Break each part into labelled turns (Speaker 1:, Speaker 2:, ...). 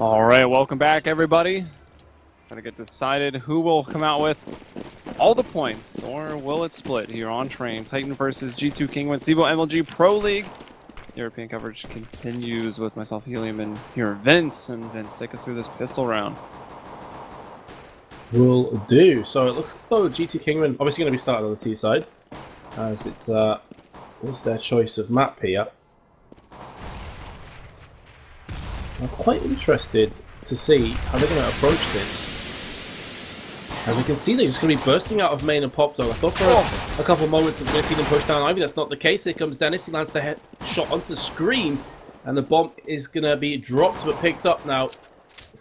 Speaker 1: All right, welcome back, everybody. Gonna get decided who will come out with all the points, or will it split here on Train? Titan versus G2.Kinguin, CEVO-MLG Pro League. European coverage continues with myself, Helium, and here Vince. And Vince, take us through this pistol round.
Speaker 2: Will do. So it looks as though G2.Kinguin obviously going to be starting on the T side, as it's what's their choice of map here. I'm quite interested to see how they're going to approach this. As we can see, they're just going to be bursting out of main and pop dog. I thought for a couple of moments that we're going to see them push down Ivy. That's not the case. Here comes Dennis. He lands the head shot onto Scream, and the bomb is going to be dropped but picked up now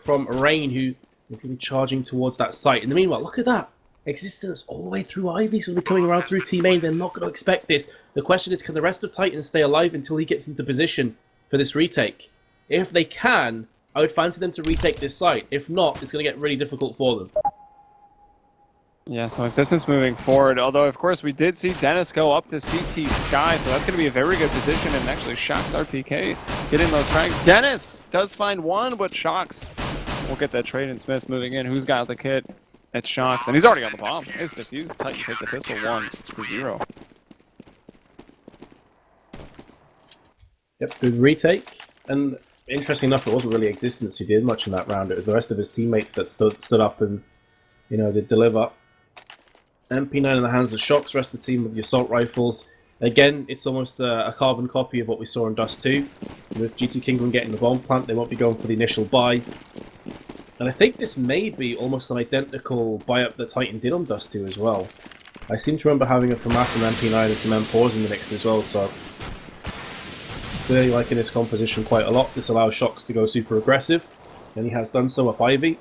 Speaker 2: from Rain, who is going to be charging towards that site. In the meanwhile, look at that. Existence all the way through Ivy, so they're coming around through Team A. They're not going to expect this. The question is, can the rest of Titan stay alive until he gets into position for this retake? If they can, I would fancy them to retake this site. If not, it's going to get really difficult for them.
Speaker 1: Yeah, so Existence moving forward, although of course we did see Dennis go up to CT Sky, so that's going to be a very good position, and actually Shocks RPK getting those frags. Dennis does find one, but Shocks will get that trade, and Smith's moving in. Who's got the kit? It's Shocks, and he's already on the bomb. It's defused. Titan take the pistol 1-0.
Speaker 2: Yep, good retake. And interesting enough, it wasn't really Existence who did much in that round. It was the rest of his teammates that stood up and, you know, did deliver. MP9 in the hands of Shocks, rest of the team with the assault rifles. Again, it's almost a carbon copy of what we saw in Dust 2. With G2.Kinguin getting the bomb plant, they won't be going for the initial buy. And I think this may be almost an identical buy-up that Titan did on Dust 2 as well. I seem to remember having a FAMAS and MP9 and some M4s in the mix as well, so clearly liking this composition quite a lot. This allows Shocks to go super aggressive, and he has done so up Ivy.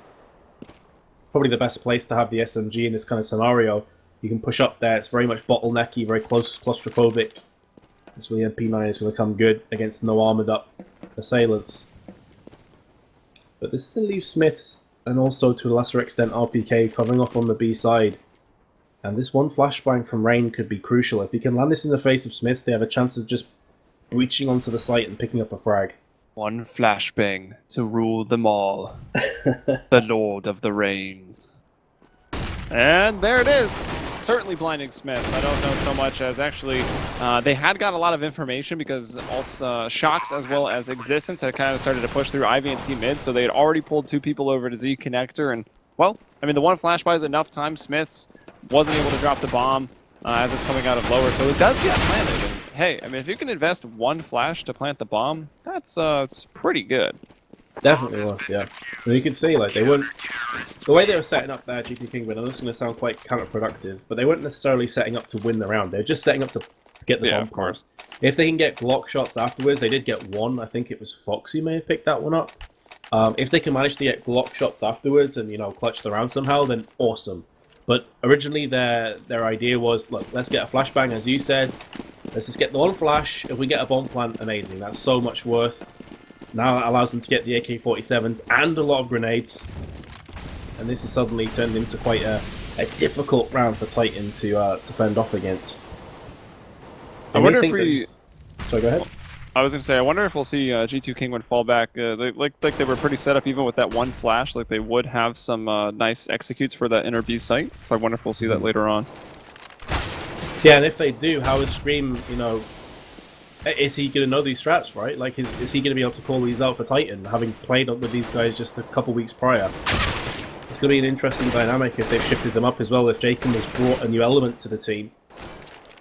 Speaker 2: Probably the best place to have the SMG in this kind of scenario. You can push up there, it's very much bottlenecky, very close, claustrophobic. That's where the MP9 is going to come good against no armoured up assailants. But this is going to leave Smiths, and also to a lesser extent RPK, covering off on the B side. And this one flashbang from Rain could be crucial. If he can land this in the face of Smith, they have a chance of just reaching onto the site and picking up a frag.
Speaker 1: One flashbang to rule them all. The Lord of the Rains. And there it is. Certainly blinding Smith. I don't know so much as actually they had got a lot of information because also Shocks as well as Existence had kind of started to push through Ivy and T mid, so they had already pulled two people over to Z connector, and well, I mean the one flashbang is enough time. Smiths wasn't able to drop the bomb as it's coming out of lower, so it does get planted. And hey, I mean if you can invest one flash to plant the bomb, that's it's pretty good.
Speaker 2: Definitely was, yeah. So you can see, like, they weren't... The way they were setting up their G2.Kinguin, I know this is going to sound quite counterproductive, but they weren't necessarily setting up to win the round. They were just setting up to get the bomb.
Speaker 1: Of course.
Speaker 2: If they can get Glock shots afterwards, they did get one. I think it was Fox who may have picked that one up. If they can manage to get Glock shots afterwards and, you know, clutch the round somehow, then awesome. But originally their idea was, look, let's get a flashbang, as you said. Let's just get the one flash. If we get a bomb plant, amazing. That's so much worth. Now that allows them to get the AK-47s and a lot of grenades. And this has suddenly turned into quite a difficult round for Titan to fend off against.
Speaker 1: I wonder if we...
Speaker 2: Sorry, go ahead.
Speaker 1: I was going to say, I wonder if we'll see G2.Kinguin fall back. Like they were pretty set up even with that one flash. Like they would have some nice executes for that inner B site. So I wonder if we'll see that later on.
Speaker 2: Yeah, and if they do, how is Scream, you know... Is he going to know these straps, right? Like, is he going to be able to call these out for Titan, having played with these guys just a couple weeks prior? It's going to be an interesting dynamic if they've shifted them up as well, if Jacob has brought a new element to the team.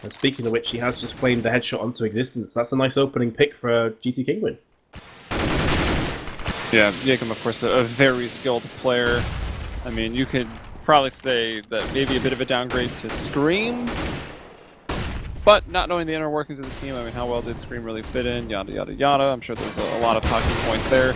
Speaker 2: And speaking of which, he has just claimed the headshot onto Existence. That's a nice opening pick for G2.Kinguin.
Speaker 1: Yeah, Jacob, of course, a very skilled player. I mean, you could probably say that maybe a bit of a downgrade to Scream. But not knowing the inner workings of the team, I mean, how well did Scream really fit in? Yada, yada, yada. I'm sure there's a lot of talking points there.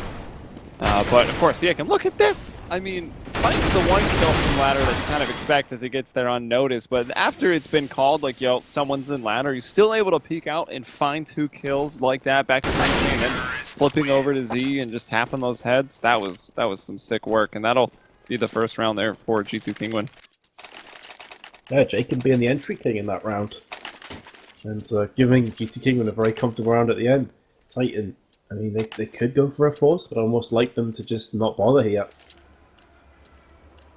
Speaker 1: But, of course, Jacob, look at this! I mean, finds the one kill from ladder that you kind of expect as he gets there unnoticed. But after it's been called, like, yo, someone's in ladder, he's still able to peek out and find two kills like that back to green and then flipping over to Z and just tapping those heads. That was some sick work, and that'll be the first round there for G2.Kinguin.
Speaker 2: Yeah, Jacob being the entry king in that round. And giving G2.Kinguin a very comfortable round at the end. Titan I mean, they could go for a force, but I almost like them to just not bother here.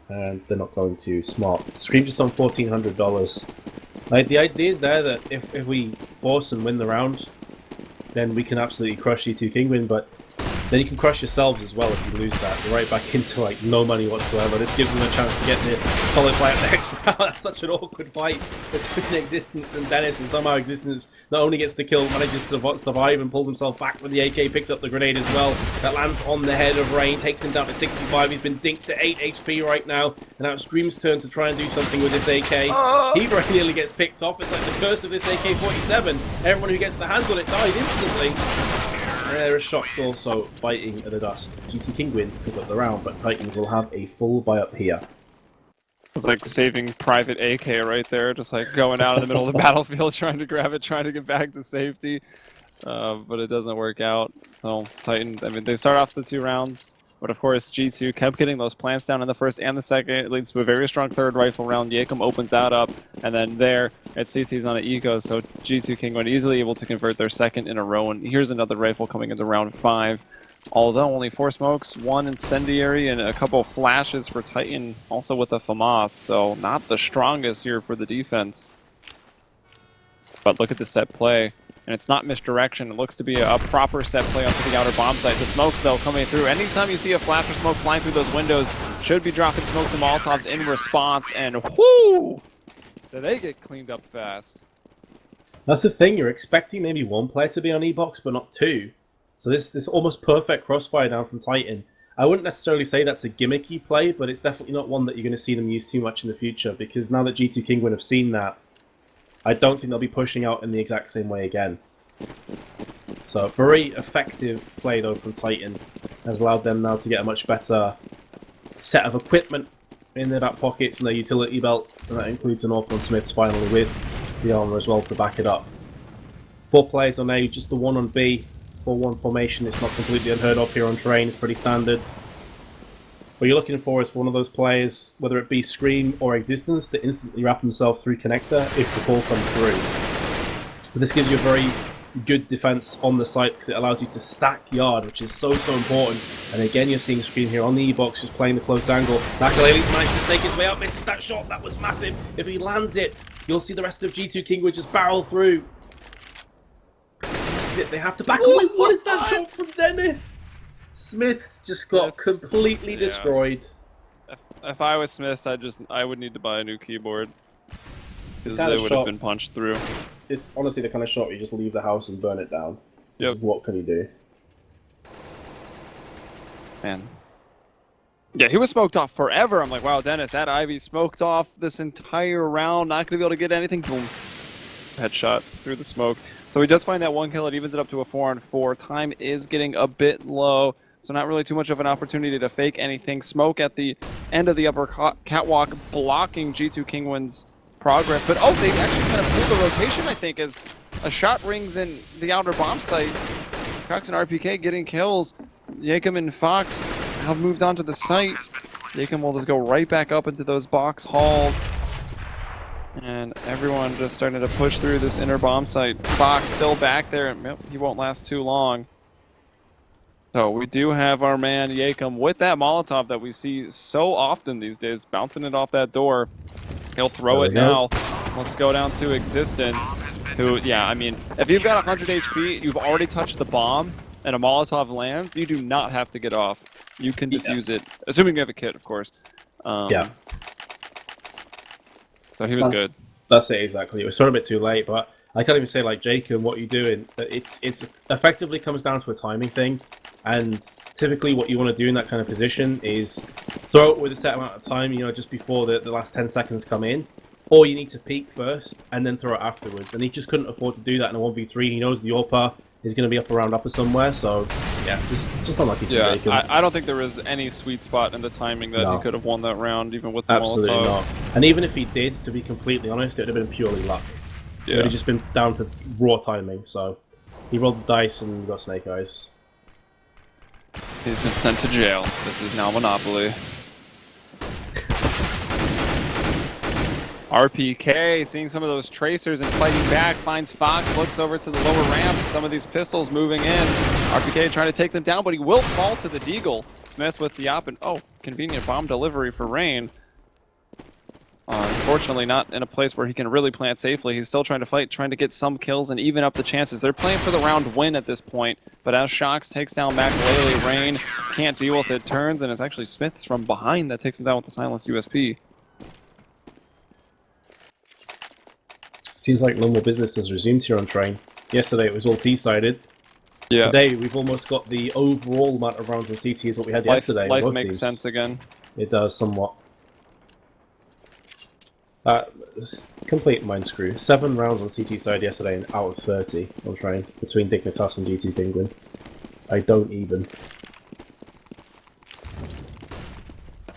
Speaker 2: And they're not going to. Smart. Scream just on $1,400. Like, the idea is there that if we force and win the round, then we can absolutely crush G2.Kinguin, but then you can crush yourselves as well if you lose that. You're right back into like no money whatsoever. This gives them a chance to get the solid fight at the next round. That's such an awkward fight between Existence and Dennis, and somehow Existence not only gets the kill, manages to survive and pulls himself back with the AK, picks up the grenade as well. That lands on the head of Rain, takes him down to 65. He's been dinked to 8 HP right now, and now it's Scream's turn to try and do something with this AK. He very nearly gets picked off. It's like the curse of this AK-47. Everyone who gets their hands on it died instantly. There are shots also biting at the dust. G2.Kinguin pick up the round, but Titans will have a full buy up here.
Speaker 1: It's like saving Private AK right there, just like going out in the middle of the battlefield, trying to grab it, trying to get back to safety. But it doesn't work out. So Titan, I mean, they start off the 2 rounds, but of course G2 kept getting those plants down in the first and the second. It leads to a very strong third rifle round. Yakum opens that up, and then there, it's CT's on an eco, so G2.Kinguin easily able to convert their second in a row. And here's another rifle coming into round 5. Although only 4 smokes, 1 incendiary, and a couple of flashes for Titan, also with a FAMAS, so not the strongest here for the defense. But look at the set play, and it's not misdirection. It looks to be a proper set play onto the outer bomb site. The smokes, though, coming through. Anytime you see a flash or smoke flying through those windows, should be dropping smokes and molotovs in response, and whoo! Did they get cleaned up fast.
Speaker 2: That's the thing, you're expecting maybe 1 player to be on E-Box, but not 2. So this almost perfect crossfire down from Titan. I wouldn't necessarily say that's a gimmicky play, but it's definitely not one that you're going to see them use too much in the future, because now that G2.Kinguin have seen that, I don't think they'll be pushing out in the exact same way again. So very effective play though from Titan, has allowed them now to get a much better set of equipment in their back pockets and their utility belt, and that includes an Orphan Smiths finally with the armor as well to back it up. 4 players on A, just the 1 on B. 4-1 formation, it's not completely unheard of here on terrain, it's pretty standard. What you're looking for is for one of those players, whether it be Scream or Existence, to instantly wrap himself through connector if the call comes through. But this gives you a very good defense on the site because it allows you to stack yard, which is so important. And again, you're seeing Scream here on the E-Box just playing the close angle. Makalele's managed to snake his way up, misses that shot, that was massive. If he lands it, you'll see the rest of G2.Kinguin just barrel through. It. They have to back away. What is that shot from Dennis? Smiths just got completely destroyed.
Speaker 1: If I was Smiths, I would need to buy a new keyboard because they would have been punched through.
Speaker 2: It's honestly the kind of shot where you just leave the house and burn it down.
Speaker 1: Yep.
Speaker 2: What can you do?
Speaker 1: Man. Yeah, he was smoked off forever. I'm like, wow, Dennis, that Ivy smoked off this entire round. Not going to be able to get anything. Boom. Headshot through the smoke. So he does find that 1 kill. It evens it up to a 4-on-4. Time is getting a bit low, so not really too much of an opportunity to fake anything. Smoke at the end of the upper catwalk blocking G2.Kinguin's progress. But, oh, they actually kind of pulled the rotation, I think, as a shot rings in the outer bomb site. Cox and RPK getting kills. Yakum and Fox have moved on to the site. Yakum will just go right back up into those box halls. And everyone just starting to push through this inner bomb site. Fox still back there, and he won't last too long. So we do have our man Yakum with that Molotov that we see so often these days, bouncing it off that door. He'll throw it now. Let's go down to Existence, who, yeah, I mean, if you've got 100 HP, you've already touched the bomb, and a Molotov lands, you do not have to get off. You can defuse it, assuming you have a kit, of course.
Speaker 2: Yeah.
Speaker 1: So he was good.
Speaker 2: That's it, exactly. It was sort of a bit too late, but I can't even say, like, Jacob, what you're doing. It's effectively comes down to a timing thing, and typically what you want to do in that kind of position is throw it with a set amount of time, you know, just before the last 10 seconds come in, or you need to peek first and then throw it afterwards. And he just couldn't afford to do that in a 1v3. He knows the AWP is going to be up around upper somewhere, so yeah, just unlucky.
Speaker 1: Yeah, I don't think there was any sweet spot in the timing that he could have won that round, even with the
Speaker 2: Absolutely
Speaker 1: Molotov.
Speaker 2: not. And even if he did, to be completely honest, it would have been purely luck. Yeah. It would have just been down to raw timing, so he rolled the dice and got snake eyes.
Speaker 1: He's been sent to jail. This is now Monopoly. RPK seeing some of those tracers and fighting back, finds Fox, looks over to the lower ramps, some of these pistols moving in. RPK trying to take them down, but he will fall to the Deagle. Smith with the op, and oh, convenient bomb delivery for Rain. Unfortunately, not in a place where he can really plant safely. He's still trying to fight, trying to get some kills and even up the chances. They're playing for the round win at this point, but as Shox takes down Makalele, Rain can't deal with it, turns, and it's actually Smith's from behind that takes him down with the silenced USP.
Speaker 2: Seems like normal business has resumed here on Train. Yesterday it was all T-sided.
Speaker 1: Yeah.
Speaker 2: Today we've almost got the overall amount of rounds on CT as what we had yesterday.
Speaker 1: Life makes sense again.
Speaker 2: It does somewhat. Complete mind screw. 7 rounds on CT side yesterday and out of 30 on Train between Dignitas and G2.Kinguin. I don't even.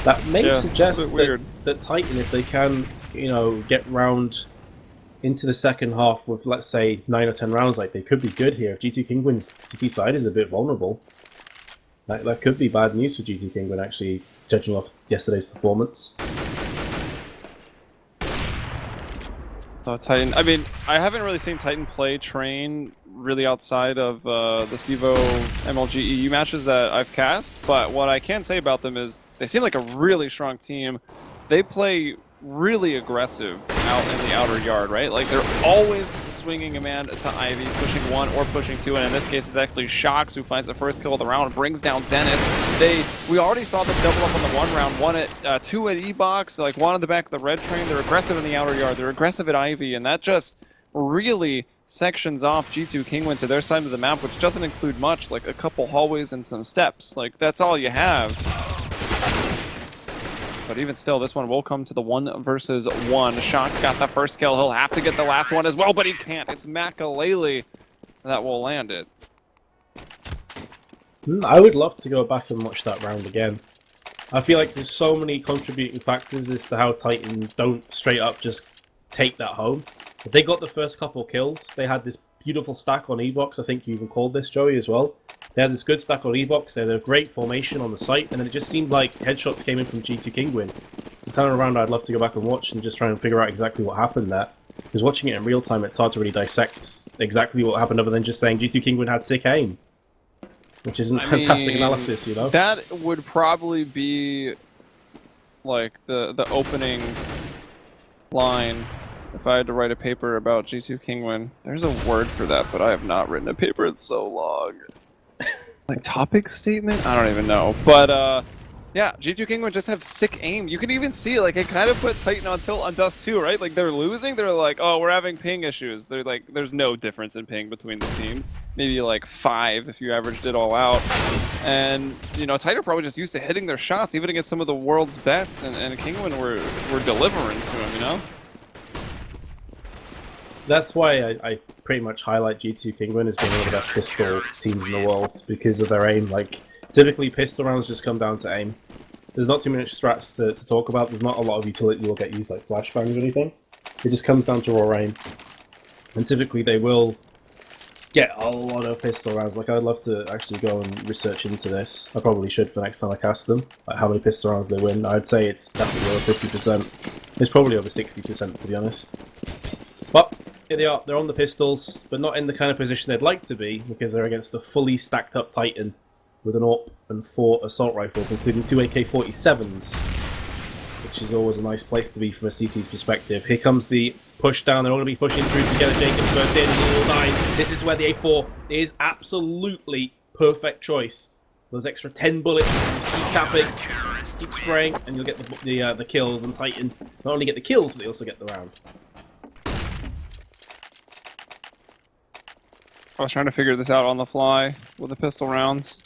Speaker 2: That may suggest that Titan, if they can, you know, get round into the second half with, let's say, 9 or 10 rounds, like they could be good here. If G2.Kinguin's CT side is a bit vulnerable, that could be bad news for G2.Kinguin, actually, judging off yesterday's performance.
Speaker 1: So Titan, I mean, I haven't really seen Titan play Train really outside of the CEVO MLG EU matches that I've cast, but what I can say about them is they seem like a really strong team. They play really aggressive out in the outer yard, right? Like they're always swinging a man to Ivy, pushing 1 or pushing 2, and in this case it's actually Shox who finds the first kill of the round, brings down Dennis. We already saw them double up on the 1 round, 1 at 2 at E-Box, like 1 on the back of the red train. They're aggressive in the outer yard, they're aggressive at Ivy, and that just really sections off G2.Kinguin to their side of the map, which doesn't include much, like a couple hallways and some steps. Like that's all you have. But even still, this one will come to the 1 versus 1. Shox got the first kill. He'll have to get the last one as well, but he can't. It's Makalele that will land it.
Speaker 2: I would love to go back and watch that round again. I feel like there's so many contributing factors as to how Titan don't straight up just take that home. But they got the first couple kills. They had this beautiful stack on E-Box. I think you even called this, Joey, as well. They had this good stack on E-Box. They had a great formation on the site, and then it just seemed like headshots came in from G2.Kinguin. It's kind of a round I'd love to go back and watch and just try and figure out exactly what happened there. Because watching it in real time, it's hard to really dissect exactly what happened other than just saying G2.Kinguin had sick aim. Which isn't fantastic analysis, you know?
Speaker 1: That would probably be like the opening line if I had to write a paper about G2.Kinguin. There's a word for that, but I have not written a paper. It's so long. Like topic statement? I don't even know. But yeah, G2.Kinguin just have sick aim. You can even see like it kind of put Titan on tilt on Dust too, right? Like they're losing, they're like, oh, we're having ping issues. They're like, there's no difference in ping between the teams. Maybe like 5 if you averaged it all out. And you know, Titan are probably just used to hitting their shots, even against some of the world's best, and Kinguin were delivering to him, you know?
Speaker 2: That's why I pretty much highlight G2.Kinguin as being one of the best pistol teams in the world, because of their aim. Like, typically pistol rounds just come down to aim. There's not too many strats to talk about. There's not a lot of utility will get used, like flashbangs or anything. It just comes down to raw aim. And typically they will get a lot of pistol rounds. Like, I'd love to actually go and research into this. I probably should for next time I cast them. Like, how many pistol rounds they win. I'd say it's definitely over 50%. It's probably over 60%, to be honest. But here they are. They're on the pistols, but not in the kind of position they'd like to be, because they're against a fully stacked up Titan with an AWP and 4 assault rifles, including 2 AK-47s, which is always a nice place to be from a CT's perspective. Here comes the push down. They're all going to be pushing through together. Jacobs first in, and all 9. This is where the A4 is absolutely perfect choice. Those extra 10 bullets, just keep tapping, keep spraying, and you'll get the kills. And Titan not only get the kills, but they also get the round.
Speaker 1: I was trying to figure this out on the fly with the pistol rounds.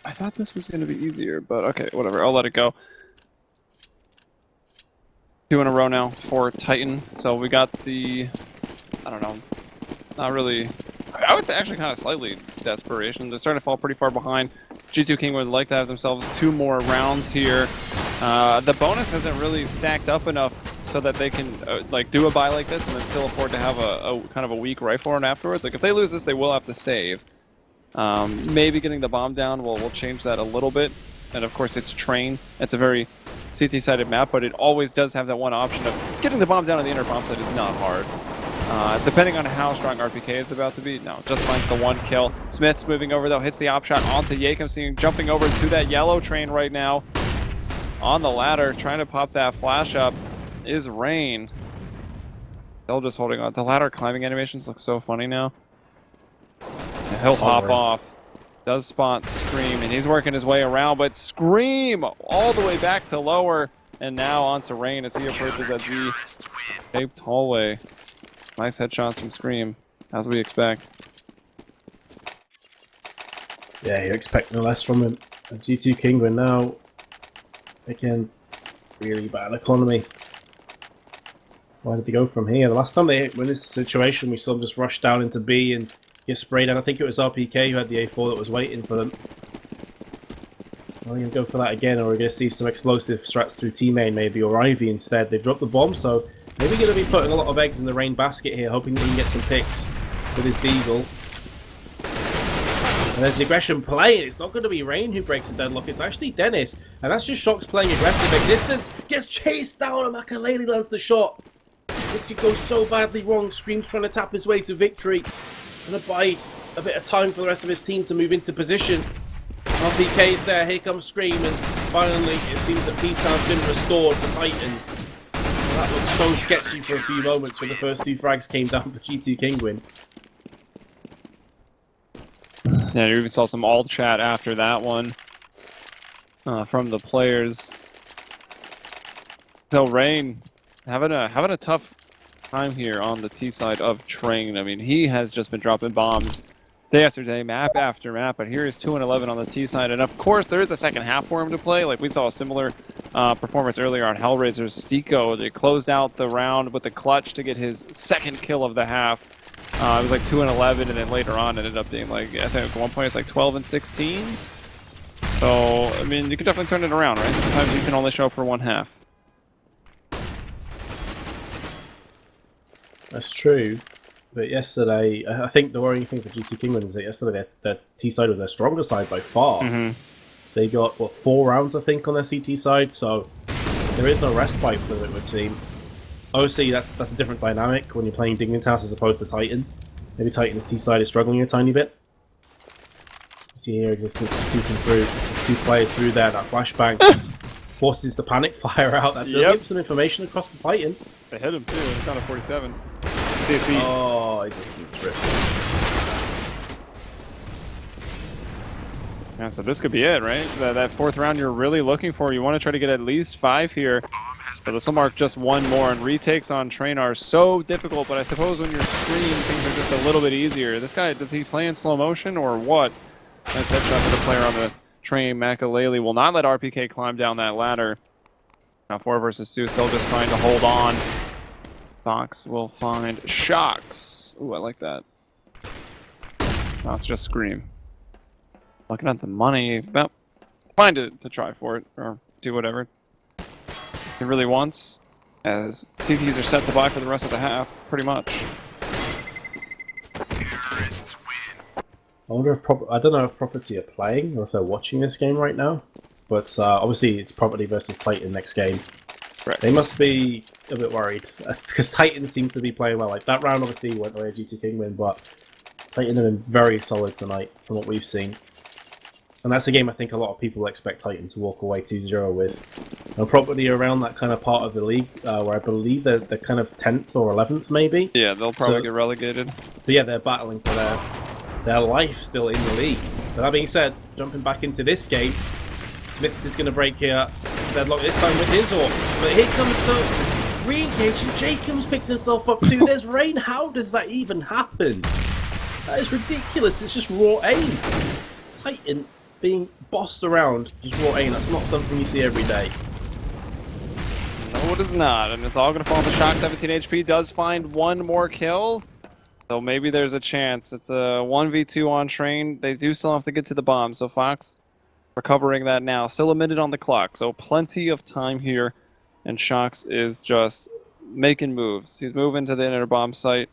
Speaker 1: I thought this was going to be easier, but okay, whatever. I'll let it go. 2 in a row now for Titan. So we got the, I don't know, not really, I would say actually kind of slightly desperation. They're starting to fall pretty far behind. G2.Kinguin would like to have themselves 2 more rounds here. The bonus hasn't really stacked up enough so that they can like do a buy like this and then still afford to have a kind of a weak rifle run afterwards. Like if they lose this, they will have to save. Maybe getting the bomb down will change that a little bit. And of course it's Train. It's a very CT-sided map, but it always does have that one option of getting the bomb down on the inner bomb site is not hard. Depending on how strong RPK is about to be. No, just finds the 1 kill. Smith's moving over though, hits the op shot onto Yakum, seeing jumping over to that yellow train right now. On the ladder, trying to pop that flash up is Rain. Still just holding on. The ladder climbing animations look so funny now. And he'll hop off. Does spot Scream, and he's working his way around, but Scream all the way back to lower, and now onto Rain as he approaches that Z-shaped hallway. Nice headshots from Scream, as we expect.
Speaker 2: Yeah, you expect no less from him. G2.Kinguin now, again, really bad economy. Why did they go from here? The last time they were in this situation, we saw them just rush down into B and get sprayed, and I think it was RPK who had the A4 that was waiting for them. Are we going to go for that again, or are we going to see some explosive strats through T-Main maybe, or Ivy instead? They've dropped the bomb, so maybe going to be putting a lot of eggs in the Rain basket here, hoping that he can get some picks with his Deagle. And there's the aggression playing. It's not going to be Rain who breaks the deadlock, it's actually Dennis. And that's just Shox playing aggressive. Existence gets chased down, and Makaleli lands the shot. This could go so badly wrong. Scream's trying to tap his way to victory. Gonna buy a bit of time for the rest of his team to move into position. RPK's there, here comes Scream, and finally it seems that peace has been restored for Titan. That looked so sketchy for a few moments when the first 2 frags came down for G2.Kinguin.
Speaker 1: Yeah, you even saw some alt chat after that one from the players. So Rain having a tough time here on the T side of Train. I mean, he has just been dropping bombs day after day, map after map, but here is 2-11 on the T side, and of course there is a second half for him to play. Like we saw a similar performance earlier on Hellraiser's Stiko. They closed out the round with the clutch to get his second kill of the half. It was like 2-11, and then later on it ended up being like, I think at one point it's like 12-16. So, I mean, you can definitely turn it around, right? Sometimes you can only show up for one half.
Speaker 2: That's true, but yesterday, I think the worrying thing for G2.Kinguin is that yesterday their T side was their stronger side by far. They got, what, 4 rounds, I think, on their CT side, so there is no respite for them, it would seem. Obviously, that's a different dynamic when you're playing Dignitas as opposed to Titan. Maybe Titan's T side is struggling a tiny bit. You see here, Existence shooting through. There's 2 players through there, that flashbang forces the panic fire out. That does give some information across the Titan.
Speaker 1: They hit him too, it's down to 47. CSV.
Speaker 2: Oh, Existence ripped.
Speaker 1: Yeah, so this could be it, right? That 4th round you're really looking for. You want to try to get at least 5 here. So this will mark just 1 more, and retakes on Train are so difficult, but I suppose when you're Scream, things are just a little bit easier. This guy, does he play in slow motion or what? Nice headshot to the player on the Train. Makaleli will not let RPK climb down that ladder. Now 4 versus 2, still just trying to hold on. Fox will find Shox. Ooh, I like that. No, it's just Scream. Looking at the money, well, fine to try for it, or do whatever he really wants, as CTs are set to buy for the rest of the half, pretty much.
Speaker 2: I wonder if I don't know if Property are playing or if they're watching this game right now, but obviously it's Property versus Titan next game.
Speaker 1: Correct.
Speaker 2: They must be a bit worried because Titan seems to be playing well. Like that round obviously went away G2.Kinguin, but Titan have been very solid tonight from what we've seen. And that's a game I think a lot of people expect Titan to walk away 2-0 with. And Property around that kind of part of the league where I believe they're kind of 10th or 11th maybe.
Speaker 1: Yeah, they'll probably get relegated.
Speaker 2: So yeah, they're battling for their life still in the league. But that being said, jumping back into this game, Smiths is going to break here. Deadlock this time with his AWP. But here comes the re-engage, and Jacobs picked himself up too. There's Rain. How does that even happen? That is ridiculous. It's just raw aim. Titan being bossed around, just raw aim. That's not something you see every day.
Speaker 1: No, it is not, and it's all going to fall on the Shox. 17 HP does find 1 more kill, so maybe there's a chance. It's a 1v2 on Train. They do still have to get to the bomb, so Fox recovering that now. Still a minute on the clock, so plenty of time here, and Shox is just making moves. He's moving to the inner bomb site.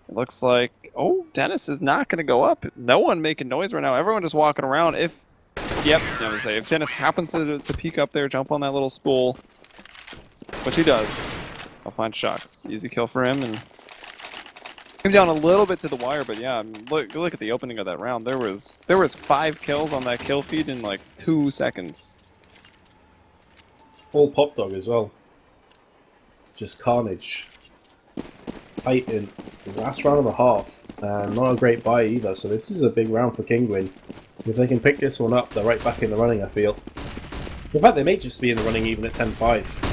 Speaker 1: It looks like, oh, Dennis is not going to go up. No one making noise right now. Everyone just walking around. If Dennis happens to peek up there, jump on that little spool, which he does, I'll find Shox. Easy kill for him, and Came down a little bit to the wire, but yeah, I mean, look at the opening of that round. There was 5 kills on that kill feed in like 2 seconds.
Speaker 2: All Pop Dog as well. Just carnage. Titan. Last round and a half. Not a great buy either, so this is a big round for Kinguin. If they can pick this one up, they're right back in the running, I feel. In fact, they may just be in the running even at 10-5.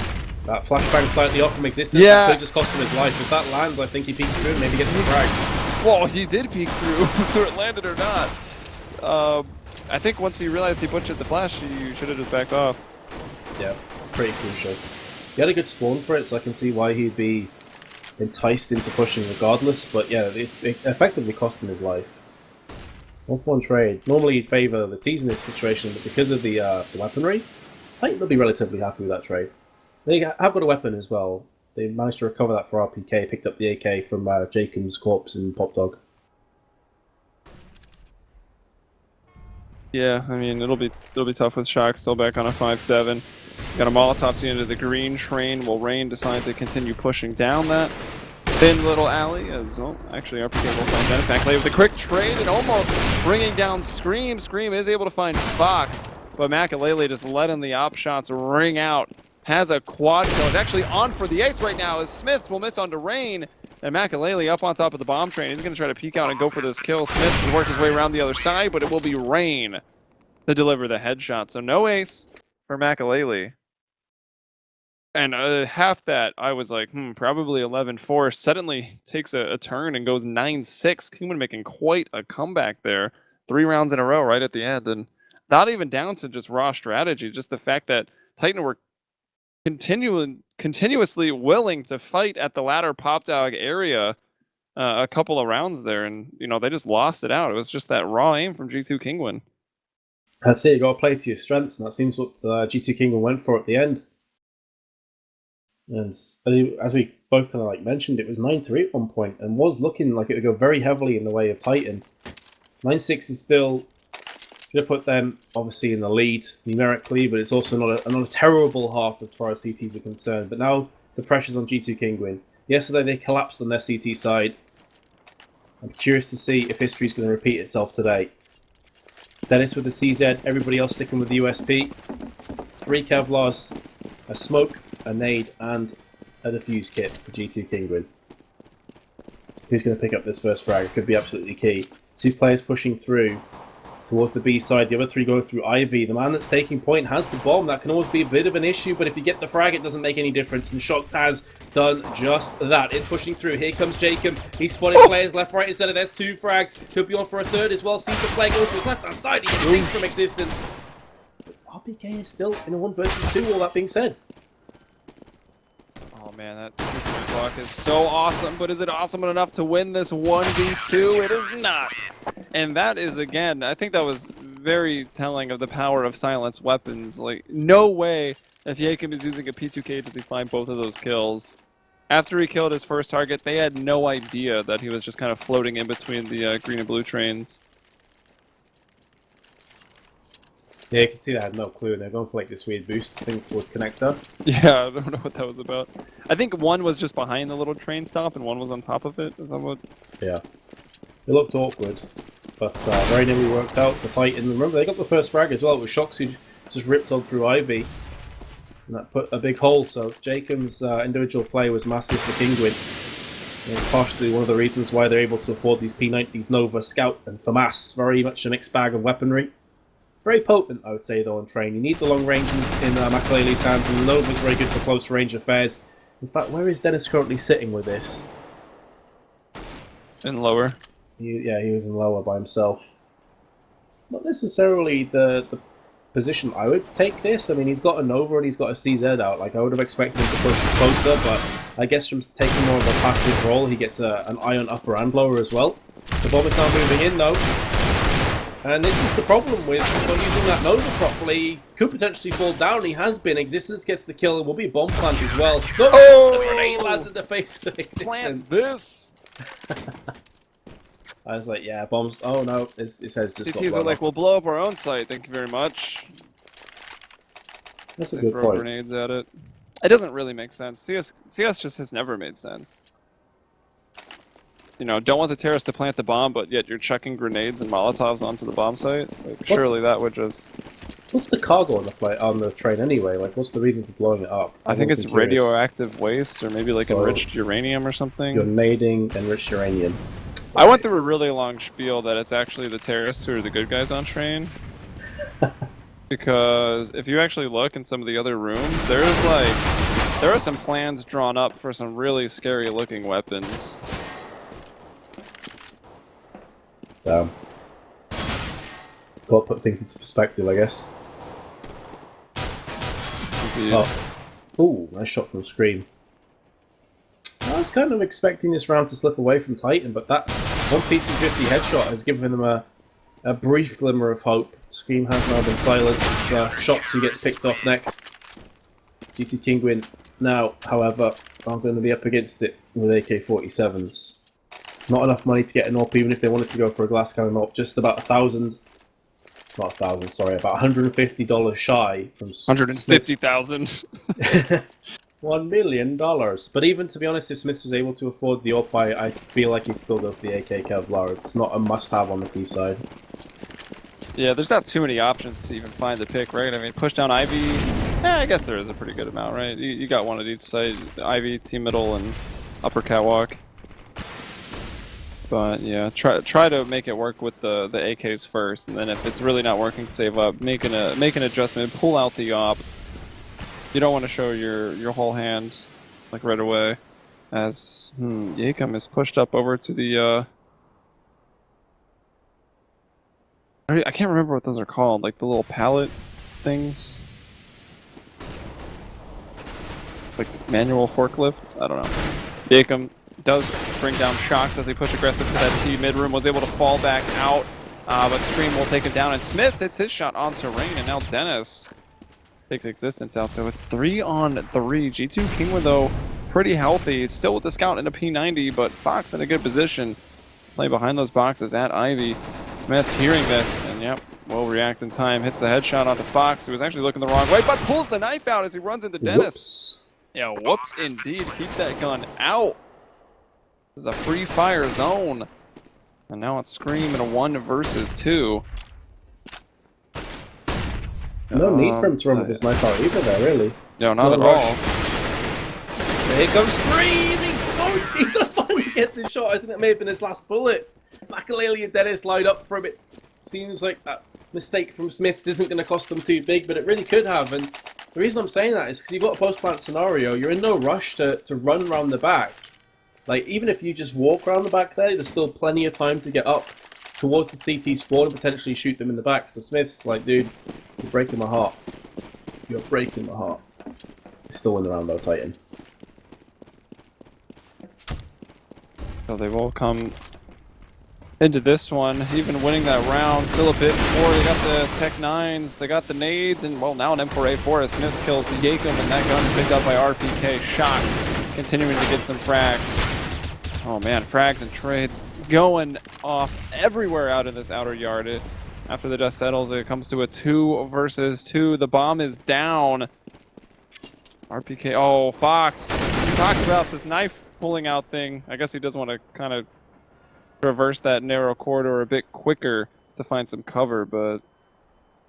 Speaker 2: That flashbang slightly off from existence,
Speaker 1: yeah.
Speaker 2: That could just cost him his life. If that lands, I think he peeks through and maybe gets some frags.
Speaker 1: Well, he did peek through, whether it landed or not. I think once he realized he butchered the flash, he should have just backed off.
Speaker 2: Yeah, pretty crucial. He had a good spawn for it, so I can see why he'd be enticed into pushing regardless, but yeah, it effectively cost him his life. 1-for-1 trade. Normally you'd favour the T's in this situation, but because of the weaponry, I think they'll be relatively happy with that trade. They have got a weapon as well. They managed to recover that for RPK, picked up the AK from Jacob's corpse and Pop Dog.
Speaker 1: Yeah, I mean it'll be tough with Shock still back on a 5-7. Got a Molotov to the end of the green train. Will Rain decide to continue pushing down that thin little alley? As well, actually RPK will find Dennis back late with a quick trade and almost bringing down Scream. Scream is able to find Fox, but Makalele just letting the op shots ring out. Has a quad kill. It's actually on for the ace right now as Smiths will miss onto Rain. And Makalele up on top of the bomb train. He's going to try to peek out and go for this kill. Smiths has worked his way around the other side, but it will be Rain to deliver the headshot. So no ace for Makalele. And half that, I was like, probably 11-4. Suddenly takes a turn and goes 9-6. Kinguin making quite a comeback there. 3 rounds in a row right at the end. And not even down to just raw strategy, just the fact that Titan were continuously willing to fight at the latter Pop Dog area a couple of rounds there, and they just lost it out. It was just that raw aim from G2.Kinguin.
Speaker 2: That's it, you got to play to your strengths, and that seems what G2.Kinguin went for at the end. And as we both kind of mentioned, it was 9-3 at one point, and was looking like it would go very heavily in the way of Titan. 9-6 is still should have put them obviously in the lead numerically, but it's also not a terrible half as far as CTs are concerned. But now the pressure's on G2.Kinguin. Yesterday they collapsed on their CT side. I'm curious to see if history's going to repeat itself today. Dennis with the CZ, everybody else sticking with the USP. 3 Kevlars, a smoke, a nade, and a defuse kit for G2.Kinguin. Who's going to pick up this first frag? It could be absolutely key. 2 players pushing through towards the B side, the other 3 going through Ivy. The man that's taking point has the bomb. That can always be a bit of an issue, but if you get the frag, it doesn't make any difference. And Shox has done just that. It's pushing through. Here comes Jacob. He's spotted players left, right, instead of there's 2 frags. Could be on for a third as well. Sees the player go to his left-hand side. He gets things from existence. But RPK is still in a 1 versus 2, all that being said.
Speaker 1: Oh man, that super clock is so awesome, but is it awesome enough to win this 1v2? It is not. And that is, again, I think that was very telling of the power of silenced weapons. No way if Jacob is using a P2K does he find both of those kills. After he killed his first target, they had no idea that he was just kind of floating in between the green and blue trains.
Speaker 2: Yeah, you can see they had no clue, and they're going for this weird boost thing towards connector.
Speaker 1: Yeah, I don't know what that was about. I think one was just behind the little train stop, and one was on top of it. Is that what?
Speaker 2: Yeah. It looked awkward, but very nearly worked out for Titan. Remember, they got the first frag as well. It was Shox who just ripped on through Ivy, and that put a big hole. So Jacob's individual play was massive for Kinguin. And it's partially one of the reasons why they're able to afford these P90s, Nova, Scout, and FAMAS. Very much a mixed bag of weaponry. Very potent, I would say, though, on train. You need the long range in Makalele's hands, and Nova's very good for close range affairs. In fact, where is Dennis currently sitting with this?
Speaker 1: In lower.
Speaker 2: He was in lower by himself. Not necessarily the position I would take this. I mean, he's got a Nova and he's got a CZ out. I would have expected him to push closer, but I guess from taking more of a passive role, he gets an iron upper and lower as well. The bomb is now moving in, though. And this is the problem with not using that Nova properly. He could potentially fall down. He has been. Existence gets the kill. It will be a bomb plant as well.
Speaker 1: Oh!
Speaker 2: The grenade lands in the face of Existence.
Speaker 1: Plant this!
Speaker 2: I was like, yeah, bombs. Oh no, his head's just got
Speaker 1: CTs are like, we'll blow up our own site. Thank you very much.
Speaker 2: That's a
Speaker 1: They
Speaker 2: good
Speaker 1: throw
Speaker 2: point.
Speaker 1: grenades at it. It doesn't really make sense. CS just has never made sense. you know, don't want the terrorists to plant the bomb, but yet you're chucking grenades and Molotovs onto the bomb site. Like, surely that would just...
Speaker 2: What's the cargo on the train anyway? Like, what's the reason for blowing it up?
Speaker 1: I think it's radioactive waste, or maybe like
Speaker 2: So,
Speaker 1: enriched uranium or something.
Speaker 2: You're nading enriched uranium.
Speaker 1: I went through a really long spiel that it's actually the terrorists who are the good guys on train. Because if you actually look in some of the other rooms, there are some plans drawn up for some really scary looking weapons.
Speaker 2: Damn. Got to put things into perspective, I guess.
Speaker 1: Indeed.
Speaker 2: Oh. Ooh, nice shot from Scream. I was kind of expecting this round to slip away from Titan, but that 1P250 headshot has given them a brief glimmer of hope. Scream has now been silenced. It's Shox who gets picked off next. G2.Kinguin now, however, are going to be up against it with AK-47s. Not enough money to get an AWP, even if they wanted to go for a glass cannon AWP. Just about about $150 shy from
Speaker 1: 150,000.
Speaker 2: $1 million. But even, to be honest, if Smiths was able to afford the AWP, I feel like he'd still go for the AK Kevlar. It's not a must-have on the T side.
Speaker 1: Yeah, there's not too many options to even find the pick, right? I mean, push down Ivy, I guess there is a pretty good amount, right? You got one at each side, Ivy, T middle, and upper catwalk. But yeah, try to make it work with the AKs first, and then if it's really not working, save up, make an adjustment, pull out the AWP. You don't want to show your whole hand like right away, as Yakum is pushed up over to the I can't remember what those are called, like the little pallet things, like manual forklifts. I don't know. Yakum does bring down Shox as they push aggressive to that T mid room, was able to fall back out, but Scream will take him down, and Smith hits his shot on terrain, and now Dennis takes existence out, so it's 3-on-3. G2.Kinguin, though, pretty healthy. It's still with the scout in a P90, but Fox in a good position. Play behind those boxes at Ivy. Smith's hearing this, and yep, will react in time. Hits the headshot onto Fox, who was actually looking the wrong way, but pulls the knife out as he runs into Dennis.
Speaker 2: Whoops.
Speaker 1: Yeah, whoops indeed. Keep that gun out. This is a free fire zone. And now it's Scream in a 1 versus 2.
Speaker 2: No need for him to run with his knife out either there, really.
Speaker 1: No, not at all.
Speaker 2: Here comes Scream! He does finally get the shot. I think that may have been his last bullet. Makalele and Dennis lined up for him. It seems like that mistake from Smiths isn't going to cost them too big, but it really could have. And the reason I'm saying that is because you've got a post-plant scenario. You're in no rush to run around the back. Like, even if you just walk around the back there, there's still plenty of time to get up towards the CT spawn and potentially shoot them in the back. So Smith's like, dude, you're breaking my heart. You're breaking my heart. Still in the round though, Titan.
Speaker 1: So they've all come into this one, even winning that round, still a bit before. They got the Tech 9s, they got the nades, and well, now an M4A4 as Smiths kills Yakum, and that gun picked up by RPK. Shox continuing to get some frags. Oh man, frags and trades going off everywhere out in this outer yard. After the dust settles, it comes to a 2 versus 2. The bomb is down. RPK, oh, Fox. We talked about this knife pulling out thing. I guess he does want to kind of traverse that narrow corridor a bit quicker to find some cover, but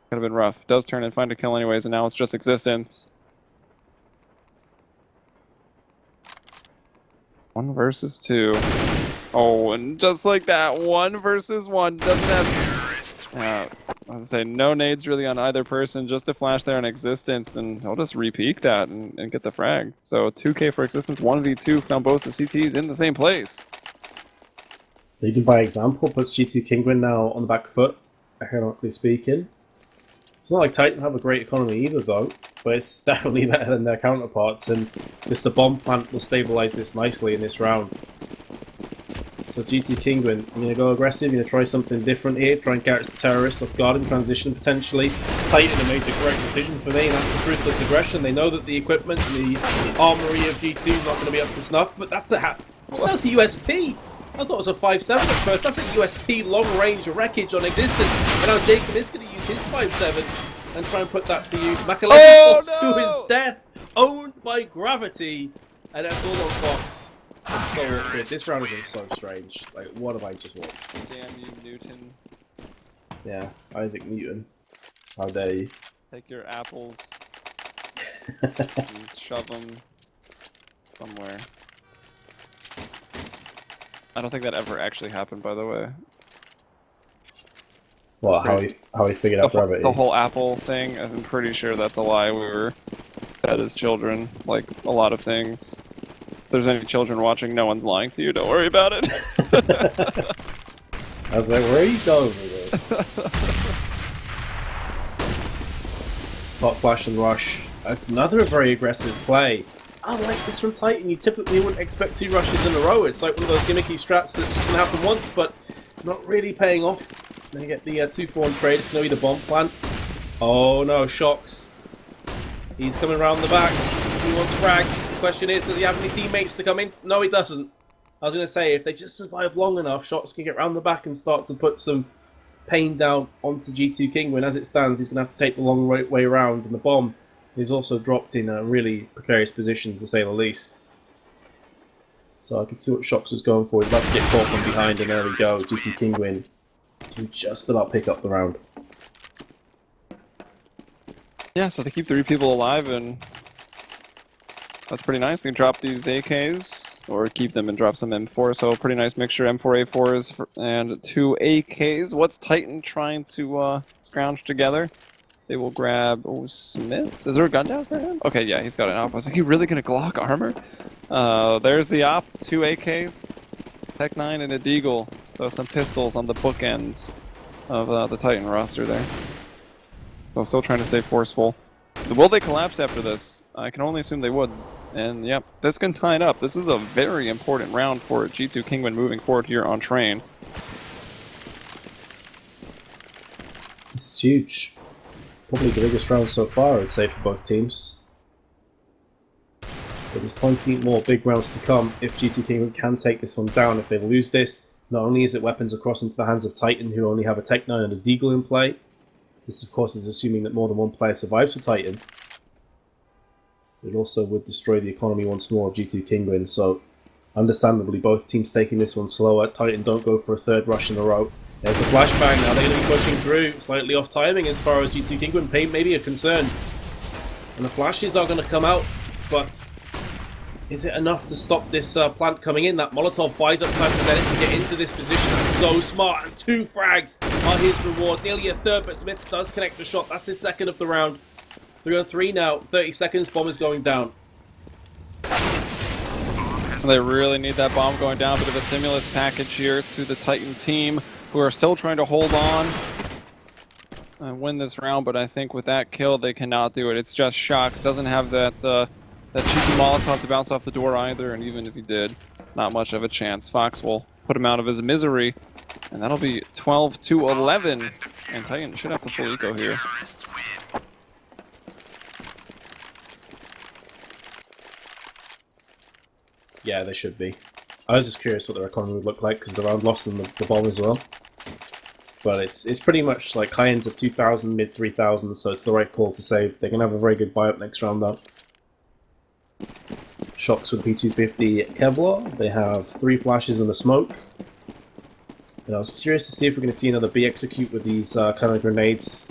Speaker 1: could have been rough. Does turn and find a kill anyways, and now it's just existence. 1 versus 2. Oh, and just like that, 1 versus 1 doesn't have... I was gonna say, no nades really on either person, just a flash there on existence, and I'll just re-peek that and get the frag. So 2K for existence, 1v2, found both the CTs in the same place.
Speaker 2: Leading by example puts G2.Kinguin now on the back foot, economically speaking. It's not like Titan have a great economy either though, but it's definitely better than their counterparts, and just the bomb plant will stabilize this nicely in this round. So G2.Kinguin, you're going to go aggressive, you're going to try something different here, try and catch the terrorists off guard in transition potentially. Titan have made the correct decision for me, and that's the ruthless aggression. They know that the equipment and the armory of G2 is not going to be up to snuff, but that's the USP! I thought it was a 5.7 at first. That's a USP long-range wreckage on existence. And now Jacob is going to use his 5.7 and try and put that to use. Makalele falls to his death, owned by gravity, and that's all on Fox. It's so awkward. This round has been so strange. Like, what have I just watched?
Speaker 1: Damn you, Newton.
Speaker 2: Yeah, Isaac Newton. How dare you?
Speaker 1: Take your apples and shove them somewhere. I don't think that ever actually happened, by the way.
Speaker 2: What? How he figured out gravity?
Speaker 1: The whole apple thing, I'm pretty sure that's a lie. We were fed as children, like a lot of things. If there's any children watching, no one's lying to you, don't worry about it.
Speaker 2: I was like, where are you going with this? Pop, flash, and rush. Another very aggressive play. I like this from Titan. You typically wouldn't expect 2 rushes in a row. It's like one of those gimmicky strats that's just going to happen once, but not really paying off. Then you get the 2-4 on trade. It's going to be the bomb plant. Oh no, Shocks. He's coming around the back. He wants frags. The question is, does he have any teammates to come in? No, he doesn't. I was going to say, if they just survive long enough, Shocks can get around the back and start to put some pain down onto G2.Kinguin. As it stands, he's going to have to take the long way around, and the bomb is also dropped in a really precarious position, to say the least. So I can see what Shocks was going for. He's about to get caught from behind, and there we go. G2.Kinguin can just about pick up the round.
Speaker 1: Yeah, so they keep 3 people alive, and that's pretty nice. They drop these AKs, or keep them and drop some M4, so pretty nice mixture. M4 A4s and 2 AKs. What's Titan trying to scrounge together? They will grab Smiths. Is there a gun down for him? Okay, yeah, he's got an op. I was like, he really gonna Glock armor? There's the op, 2 AKs, Tech 9 and a Deagle. So some pistols on the bookends of the Titan roster there. So still trying to stay forceful. Will they collapse after this? I can only assume they would. And yep, this can tie it up. This is a very important round for G2.Kinguin moving forward here on Train.
Speaker 2: This is huge. Probably the biggest round so far, I'd say, for both teams. But there's plenty more big rounds to come if G2.Kinguin can take this one down. If they lose this, not only is it weapons across into the hands of Titan, who only have a Tech 9 and a Deagle in play. This, of course, is assuming that more than one player survives for Titan. It also would destroy the economy once more of G2.Kinguin, so understandably both teams taking this one slower. Titan don't go for a 3rd rush in a row. There's the flashbang. Now they're going to be pushing through, slightly off timing as far as G2.Kinguin may be a concern. And the flashes are going to come out, but is it enough to stop this plant coming in? That Molotov buys up time for Zenith to get into this position. That's so smart, and 2 frags are his reward. Nearly a 3rd, but Smith does connect the shot. That's his 2nd of the round. 3 on 3 now, 30 seconds, bomb is going down.
Speaker 1: So they really need that bomb going down. Bit of a stimulus package here to the Titan team, who are still trying to hold on and win this round, but I think with that kill, they cannot do it. It's just Shocks. Doesn't have that cheeky Molotov to bounce off the door either, and even if he did, not much of a chance. Fox will put him out of his misery, and that'll be 12-11, and Titan should have to full eco here.
Speaker 2: Yeah, they should be. I was just curious what their economy would look like, because the round lost them the bomb as well. But it's pretty much like high ends of 2,000, mid 3,000, so it's the right call to save. They're going to have a very good buy-up next round, though. Shocks with P250 Kevlar. They have 3 flashes in the smoke. And I was curious to see if we're going to see another B execute with these kind of grenades.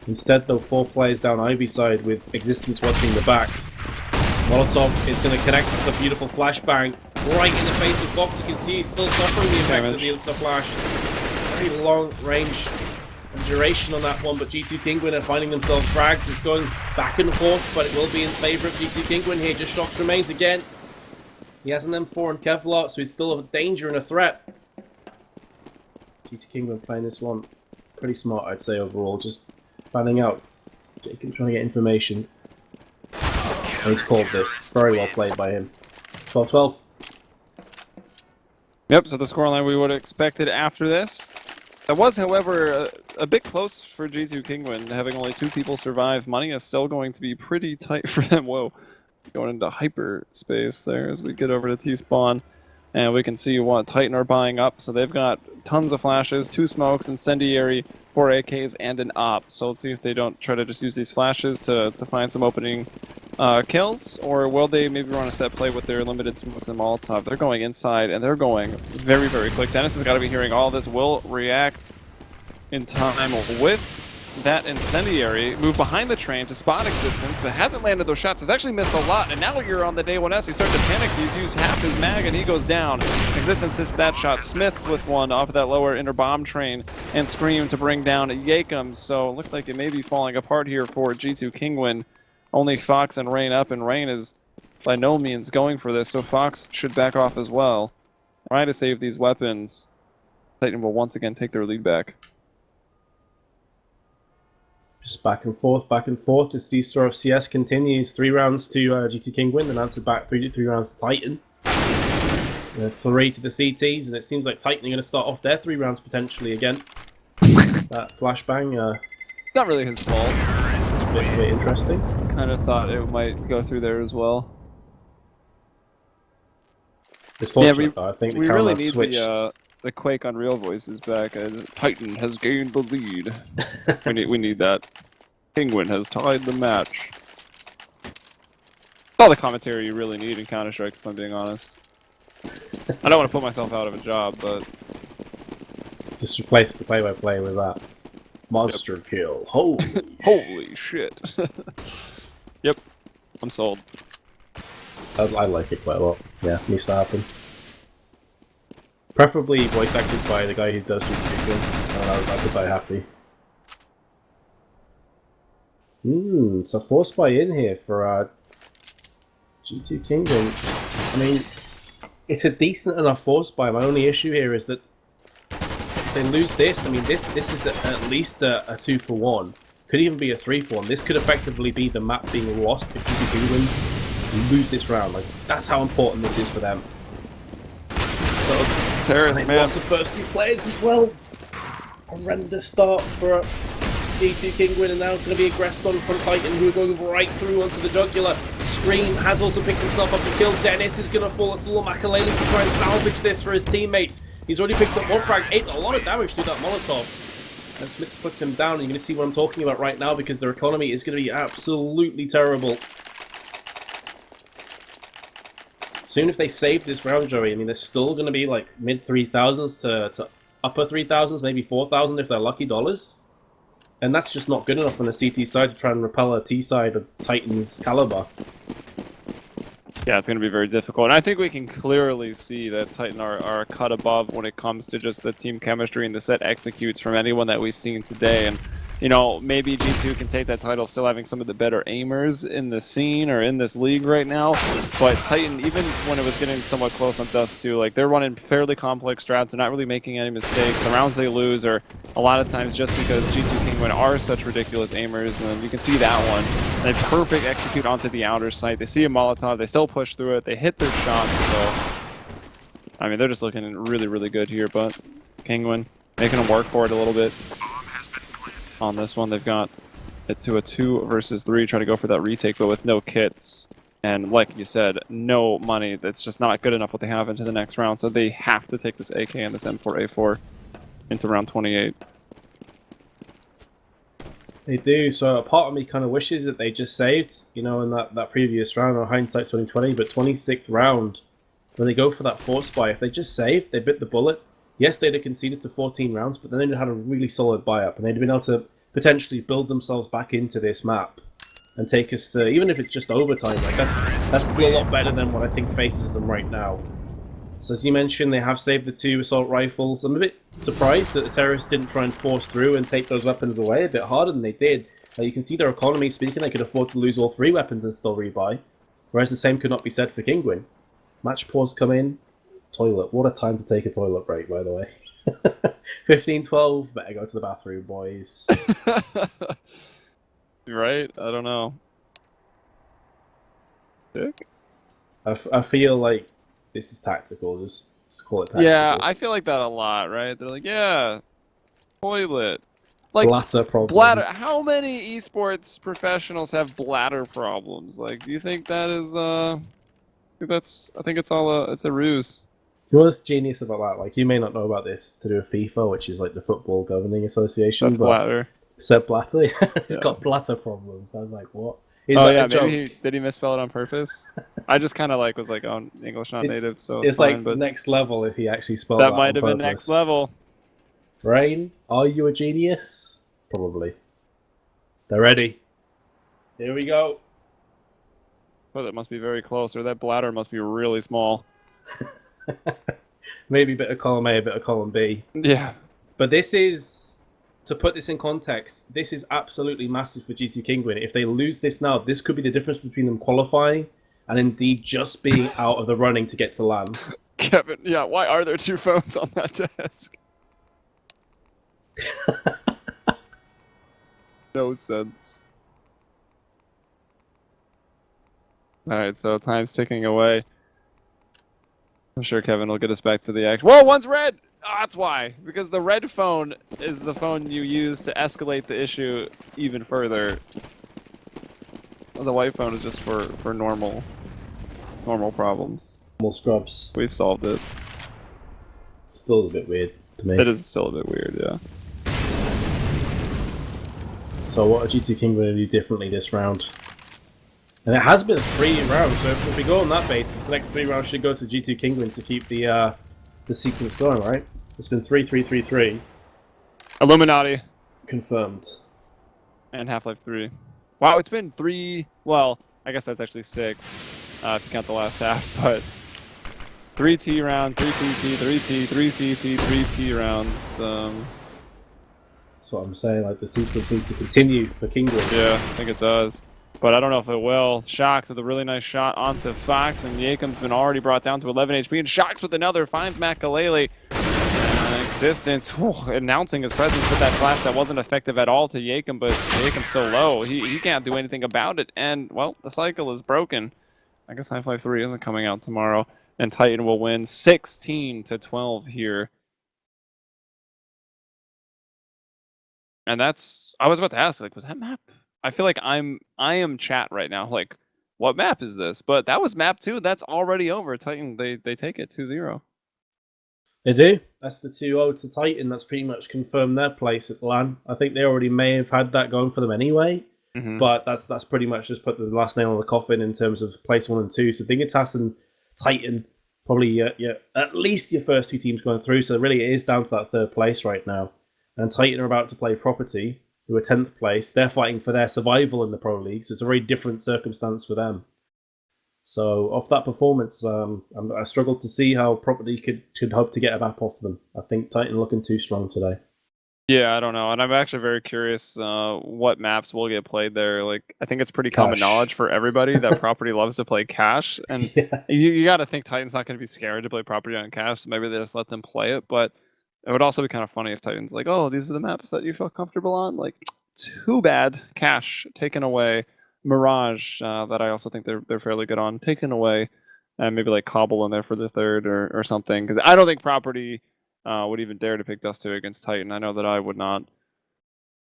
Speaker 2: Instead, though, 4 players down Ivy side with Existence watching the back. Molotov is going to connect with a beautiful flashbang right in the face of Fox. You can see he's still suffering the effects of the flash. Very long range and duration on that one, but G2.Kinguin are finding themselves frags. It's going back and forth, but it will be in favour of G2.Kinguin here. Just Shocks remains again. He has an M4 and Kevlar, so he's still a danger and a threat. G2.Kinguin playing this one pretty smart, I'd say, overall. Just fanning out. Jacob trying to get information. And he's called this. Very well played by him. 12-12.
Speaker 1: Yep, so the scoreline we would have expected after this. That was, however, a bit close for G2.Kinguin, having only 2 people survive. Money is still going to be pretty tight for them. Whoa, it's going into hyperspace there as we get over to T-spawn. And we can see what Titan are buying up. So they've got tons of flashes, 2 smokes, incendiary, 4 AKs, and an op. So let's see if they don't try to just use these flashes to find some opening kills, or will they maybe run a set play with their limited smokes and Molotov? They're going inside, and they're going very, very quick. Dennis has got to be hearing all this. Will react in time with that incendiary. Move behind the train to spot existence, but hasn't landed those shots. Has actually missed a lot, and now you're on the day 1S. You start to panic. He's used half his mag, and he goes down. Existence hits that shot. Smiths with one off of that lower inner bomb train, and Scream to bring down Yakum. So it looks like it may be falling apart here for G2.Kinguin. Only Fox and Rain up, and Rain is by no means going for this, so Fox should back off as well. Trying to save these weapons. Titan will once again take their lead back.
Speaker 2: Just back and forth, back and forth. The C-Store of CS continues. 3 rounds to G2.Kinguin, then answer back 3 rounds to Titan. 3 to the CTs, and it seems like Titan are going to start off their 3 rounds potentially again. That flashbang.
Speaker 1: Not really his fault.
Speaker 2: It's a bit interesting.
Speaker 1: Kind of thought it might go through there as well.
Speaker 2: It's fortunate, though. I think
Speaker 1: we really need the Quake Unreal voices back. Titan has gained the lead. we need that. Penguin has tied the match. All the commentary you really need in Counter-Strike, if I'm being honest. I don't want to put myself out of a job, but
Speaker 2: just replace the play-by-play with that. Monster kill. Holy
Speaker 1: holy shit. Yep. I'm sold.
Speaker 2: I like it quite a lot. Yeah, needs to happen. Preferably voice acted by the guy who does G2.Kinguin. I'd be quite happy. So force buy in here for G2.Kinguin. I mean, it's a decent enough force buy. My only issue here is that if they lose this, I mean, this is at least a 2-for-1. Could even be a 3-for-1. This could effectively be the map being lost if G2.Kinguin lose this round. Like, that's how important this is for them. So,
Speaker 1: Terrace, man.
Speaker 2: Lost the first 2 players as well. Horrendous start for G2.Kinguin, and now it's going to be aggressive on front Titan, who are going right through onto the jugular. Scream has also picked himself up and killed. Dennis is going to fall. It's all Makalele to try and salvage this for his teammates. He's already picked up 1 frag, 8, a lot of damage through that Molotov. And Smith puts him down, and you're going to see what I'm talking about right now, because their economy is going to be absolutely terrible. Soon if they save this round, Joey, I mean, they're still going to be like mid-3,000s to upper 3,000s, maybe 4,000 if they're lucky dollars. And that's just not good enough on the CT side to try and repel a T side of Titan's caliber.
Speaker 1: Yeah, it's going to be very difficult. And I think we can clearly see that Titan are a cut above when it comes to just the team chemistry and the set executes from anyone that we've seen today. And, you know, maybe G2 can take that title still having some of the better aimers in the scene or in this league right now. But Titan, even when it was getting somewhat close on Dust 2, like, they're running fairly complex strats. They're not really making any mistakes. The rounds they lose are a lot of times just because G2.Kinguin are such ridiculous aimers. And you can see that one. They perfect execute onto the outer site. They see a Molotov. They still push through it. They hit their shots. So, I mean, they're just looking really, really good here. But Kinguin making them work for it a little bit. On this one, they've got it to a 2 versus 3, trying to go for that retake, but with no kits. And like you said, no money. That's just not good enough what they have into the next round. So they have to take this AK and this M4A4 into round 28.
Speaker 2: They do. So a part of me kind of wishes that they just saved, you know, in that previous round, or hindsight's 2020, but 26th round, when they go for that force buy, if they just saved, they bit the bullet. Yes, they'd have conceded to 14 rounds, but then they'd have had a really solid buy-up, and they'd have been able to potentially build themselves back into this map and take us to, even if it's just overtime, like that's still a lot better than what I think faces them right now. So as you mentioned, they have saved the 2 assault rifles. I'm a bit surprised that the terrorists didn't try and force through and take those weapons away a bit harder than they did. You can see their economy speaking, they could afford to lose all 3 weapons and still rebuy, whereas the same could not be said for Kinguin. Match pause come in. Toilet. What a time to take a toilet break, by the way. 15-12. Better go to the bathroom, boys.
Speaker 1: Right? I don't know. Sick?
Speaker 2: I feel like this is tactical. Just call it tactical.
Speaker 1: Yeah, I feel like that a lot, right? They're like, yeah, toilet. Like,
Speaker 2: bladder problems.
Speaker 1: Bladder. How many esports professionals have bladder problems? Like, do you think that is, I think it's all it's a ruse.
Speaker 2: You know what's genius about that? Like, you may not know about this to do with FIFA, which is like the Football Governing Association.
Speaker 1: That's Blatter.
Speaker 2: Sepp Blatter, he's got bladder problems. I was like, what?
Speaker 1: Oh
Speaker 2: like
Speaker 1: yeah,
Speaker 2: a joke.
Speaker 1: maybe did he misspell it on purpose? I just kind of like was like, oh, English not native, so it's
Speaker 2: It's
Speaker 1: fine.
Speaker 2: like
Speaker 1: But
Speaker 2: next level if he actually spelled
Speaker 1: that
Speaker 2: that
Speaker 1: might
Speaker 2: on
Speaker 1: have been next
Speaker 2: purpose.
Speaker 1: level.
Speaker 2: Rain, are you a genius? Probably. They're ready. Here we go.
Speaker 1: But it must be very close, or that bladder must be really small.
Speaker 2: Maybe a bit of column A, a bit of column B.
Speaker 1: Yeah.
Speaker 2: But this is, to put this in context, this is absolutely massive for G2.Kinguin. If they lose this now, this could be the difference between them qualifying and indeed just being out of the running to get to LAN.
Speaker 1: Kevin, yeah, why are there 2 phones on that desk? No sense. Alright, so time's ticking away. I'm sure Kevin will get us back to the action. Whoa, one's red! Oh, that's why. Because the red phone is the phone you use to escalate the issue even further. The white phone is just for normal problems.
Speaker 2: More scrubs.
Speaker 1: We've solved it.
Speaker 2: Still a bit weird to me.
Speaker 1: It is still a bit weird, yeah.
Speaker 2: So what are G2.Kinguin going to do differently this round? And it has been 3 rounds, so if we go on that basis, the next 3 rounds should go to G2.Kinguin to keep the sequence going, right? It's been 3-3-3-3.
Speaker 1: Illuminati.
Speaker 2: Confirmed.
Speaker 1: And Half-Life 3. Wow, it's been 3... Well, I guess that's actually 6, if you count the last half, but... 3 T rounds, 3 CT, 3 T, 3 CT, 3 T rounds.
Speaker 2: That's what I'm saying, like the sequence needs to continue for Kinguin.
Speaker 1: Yeah, I think it does. But I don't know if it will. Shox with a really nice shot onto Fox, and Yakum's been already brought down to 11 HP, and Shox with another finds Makalele. Existence, announcing his presence with that flash that wasn't effective at all to Yakum, but Yakum's so low, he can't do anything about it, and, well, the cycle is broken. I guess Half-Life 3 isn't coming out tomorrow, and Titan will win 16-12 here. And that's, I was about to ask, like, was that map? I feel like I am chat right now, like, what map is this? But that was map 2, that's already over. Titan, they take it 2-0.
Speaker 2: They do. That's the 2-0 to Titan. That's pretty much confirmed their place at LAN. I think they already may have had that going for them anyway, but that's pretty much just put the last nail on the coffin in terms of place 1 and 2. So Dignitas and Titan, probably at least your first 2 teams going through. So really it is down to that 3rd place right now. And Titan are about to play Property, who are 10th place. They're fighting for their survival in the Pro League, so it's a very different circumstance for them. So off that performance, I struggled to see how Property could hope to get a map off them. I think Titan looking too strong today.
Speaker 1: Yeah, I don't know, and I'm actually very curious what maps will get played there. Like, I think it's pretty common knowledge for everybody that Property loves to play Cash, and you got to think Titan's not going to be scared to play Property on Cash, so maybe they just let them play it, but it would also be kind of funny if Titan's like, oh, these are the maps that you feel comfortable on. Like, too bad. Cash taken away. Mirage, that I also think they're fairly good on, taken away. And maybe like Cobble in there for the 3rd or something. Because I don't think Property would even dare to pick Dust 2 against Titan. I know that I would not.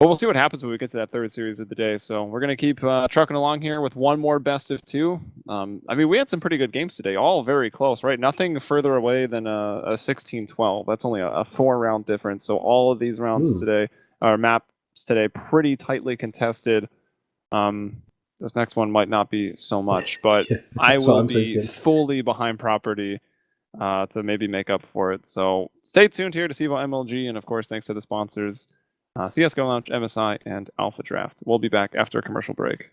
Speaker 1: But we'll see what happens when we get to that 3rd series of the day. So we're going to keep trucking along here with one more best of 2. I mean, we had some pretty good games today, all very close, right? Nothing further away than a 16-12. That's only a 4-round difference. So all of these rounds today, or maps today, pretty tightly contested. This next one might not be so much, but I will be fully behind Property to maybe make up for it. So stay tuned here to CEVO MLG, and of course, thanks to the sponsors, CSGO Lounge, MSI, and Alpha Draft. We'll be back after a commercial break.